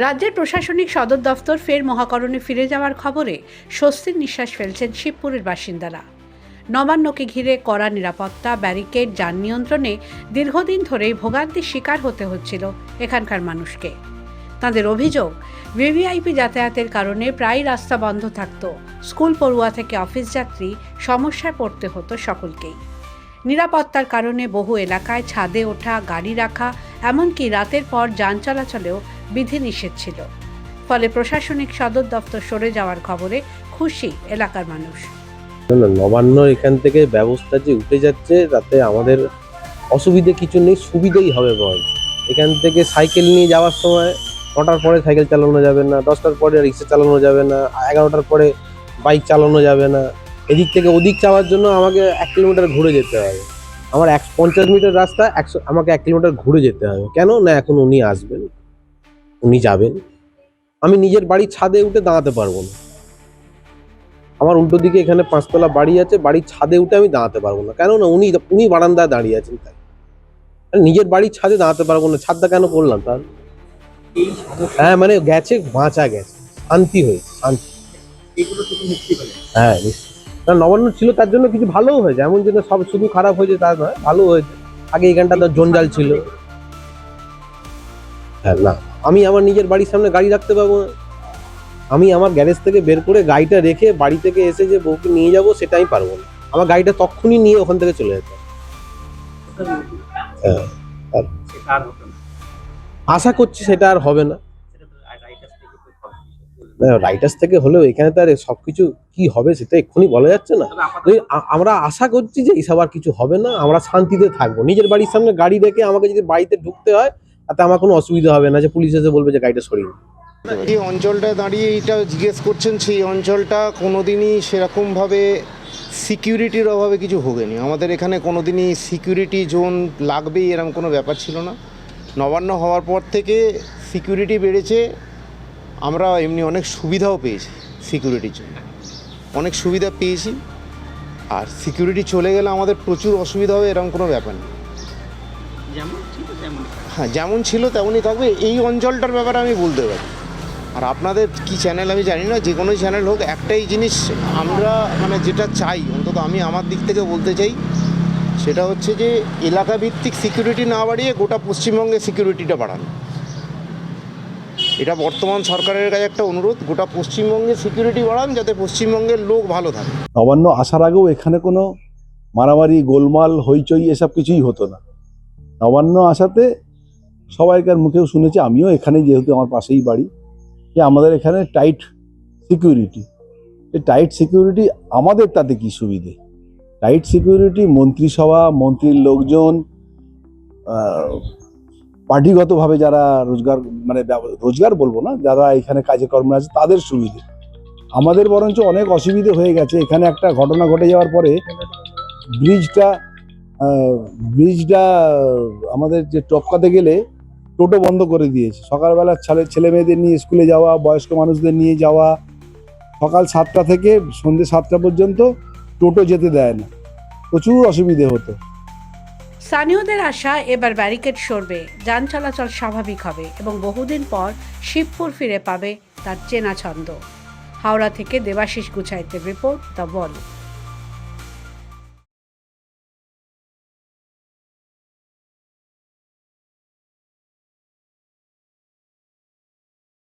রাজ্যের প্রশাসনিক সদর দফতর ফের মহাকরণে ফিরে যাওয়ার খবরে স্বস্তির নিঃশ্বাস ফেলছেন শিবপুরের বাসিন্দারা। নবান্নকে ঘিরে কড়া নিরাপত্তা, ব্যারিকেড, যান নিয়ন্ত্রণে দীর্ঘদিন ধরেই ভোগান্তির শিকার হতে হচ্ছিল এখানকার মানুষকে। তাঁদের অভিযোগ, ভিভিআইপি যাতায়াতের কারণে প্রায় রাস্তা বন্ধ থাকত। স্কুল পড়ুয়া থেকে অফিস যাত্রী সমস্যায় পড়তে হতো সকলকেই। নিরাপত্তার কারণে বহু এলাকায় ছাদে ওঠা, গাড়ি রাখা, এমনকি রাতের পর যান চলাচলেও বিধিনিষেধ ছিল। ফলে প্রশাসনিক সদর দফতর সরে যাওয়ার খবরে খুশি এলাকার মানুষ। নবান্ন এখান থেকে ব্যবস্থা যে উঠে যাচ্ছে তাতে আমাদের অসুবিধে কিছু নেই, সুবিধেই হবে বরঞ্চ। এখান থেকে সাইকেল নিয়ে যাওয়ার সময় 9টার পরে সাইকেল চালানো যাবে না, 10টার পরে রিক্সা চালানো যাবে না, 11টার পরে বাইক চালানো যাবে না। এদিক থেকে ওদিক যাওয়ার জন্য আমাকে 1 কিলোমিটার ঘুরে যেতে হবে। আমার 50 মিটার রাস্তা আমাকে 1 কিলোমিটার ঘুরে যেতে হবে। কেন না, এখন উনি আসবেন, উনি যাবেন, আমি নিজের বাড়ির ছাদে উঠে দাঁড়াতে পারবো না। আমার উল্টো দিকে এখানে 5তলা বাড়ি আছে, বাড়ির ছাদে উঠে আমি দাঁড়াতে পারবো না। কেন না, উনি বারান্দায় দাঁড়িয়ে আছেন, তাই নিজের বাড়ির ছাদে দাঁড়াতে পারবো না। ছাদটা কেন করলাম তার? হ্যাঁ, মানে গেছে, বাঁচা গেছে, শান্তি হয়েছে, শান্তি। হ্যাঁ, নিশ্চয়ই। নবান্ন ছিল তার জন্য কিছু ভালোও হয়েছে, এমন যেন সব শুধু খারাপ হয়েছে তা নয়, ভালো হয়েছে। আগে এখানটা তো জঞ্জাল ছিল। হ্যাঁ, না, আমি আমার নিজের বাড়ির সামনে গাড়ি রাখতে পারবো না। আমি আমার গ্যারেজ থেকে বের করে গাড়িটা রেখে বাড়ি থেকে এসে যে বউকে নিয়ে যাব সেটা আমি পারবো না। আমার গাড়িটা তখনই নিয়ে ওখান থেকে চলে যেতে হবে। হ্যাঁ, আশা করছি সেটা আর হবে না। রাইটার্স থেকে হলেও এখানে তো আর সবকিছু কি হবে সেটা এক্ষুনি বলা যাচ্ছে না। আমরা আশা করছি যে এইসব আর কিছু হবে না, আমরা শান্তিতে থাকবো। নিজের বাড়ির সামনে গাড়ি রেখে আমাকে যদি বাড়িতে ঢুকতে হয় তাতে আমার কোনো অসুবিধা হবে না যে পুলিশ এসে বলবে যে গাড়িটা সরিয়ে নিন। যে অঞ্চলটায় দাঁড়িয়ে এটা জিজ্ঞেস করছেন, সেই অঞ্চলটা কোনোদিনই সেরকমভাবে সিকিউরিটির অভাবে কিছু ভোগেনি। আমাদের এখানে কোনোদিনই সিকিউরিটি জোন লাগবেই এরকম কোনো ব্যাপার ছিল না। নবান্ন হওয়ার পর থেকে সিকিউরিটি বেড়েছে, আমরা এমনি অনেক সুবিধাও পেয়েছি। সিকিউরিটির জন্য অনেক সুবিধা পেয়েছি, আর সিকিউরিটি চলে গেলে আমাদের প্রচুর অসুবিধা হবে এরকম কোনো ব্যাপার নেই। হ্যাঁ, যেমন ছিল তেমনই থাকবে। এই অঞ্চলটার ব্যাপারে আমি বলতে পারি। আর আপনাদের কি চ্যানেল আমি জানি না, যে কোনো চ্যানেল হোক, একটাই জিনিস আমরা মানে যেটা চাই, অন্তত আমি আমার দিক থেকে বলতে চাই, সেটা হচ্ছে যে এলাকা ভিত্তিক সিকিউরিটি না বাড়িয়ে গোটা পশ্চিমবঙ্গে সিকিউরিটিটা বাড়ানো। এটা বর্তমান সরকারের কাছে একটা অনুরোধ, গোটা পশ্চিমবঙ্গে সিকিউরিটি বাড়ান যাতে পশ্চিমবঙ্গের লোক ভালো থাকে। নবান্ন আসার আগেও এখানে কোনো মারামারি, গোলমাল, হইচই এসব কিছুই হতো না। নবান্ন আসাতে সবাইকার মুখেও শুনেছি, আমিও এখানে, যেহেতু আমার পাশেই বাড়ি, যে আমাদের এখানে টাইট সিকিউরিটি। এই টাইট সিকিউরিটি আমাদের তাতে কি সুবিধে? টাইট সিকিউরিটি মন্ত্রিসভা, মন্ত্রীর লোকজন, পার্টিগতভাবে যারা রোজগার, মানে রোজগার বলবো না, যারা এখানে কাজে কর্মে আছে তাদের সুবিধে। আমাদের বরঞ্চ অনেক অসুবিধে হয়ে গেছে। এখানে একটা ঘটনা ঘটে যাওয়ার পরে ব্রিজটা আমাদের যে টপকাতে গেলে টোটো বন্ধ করে দিয়েছে। সকালবেলা ছেলে মেয়েদের নিয়ে স্কুলে যাওয়া, বয়স্ক মানুষদের নিয়ে যাওয়া, সকাল 7টা থেকে সন্ধ্যে 7টা পর্যন্ত টোটো যেতে দেয় না, প্রচুর অসুবিধে হতো। স্থানীয়দের আশা, এবার ব্যারিকেড সরবে, যান চলাচল স্বাভাবিক হবে এবং বহুদিন পর শিবপুর ফিরে পাবে তার চেনা ছন্দ। হাওড়া থেকে দেবাশিস গুছাইতের রিপোর্ট, দ্য ওয়াল।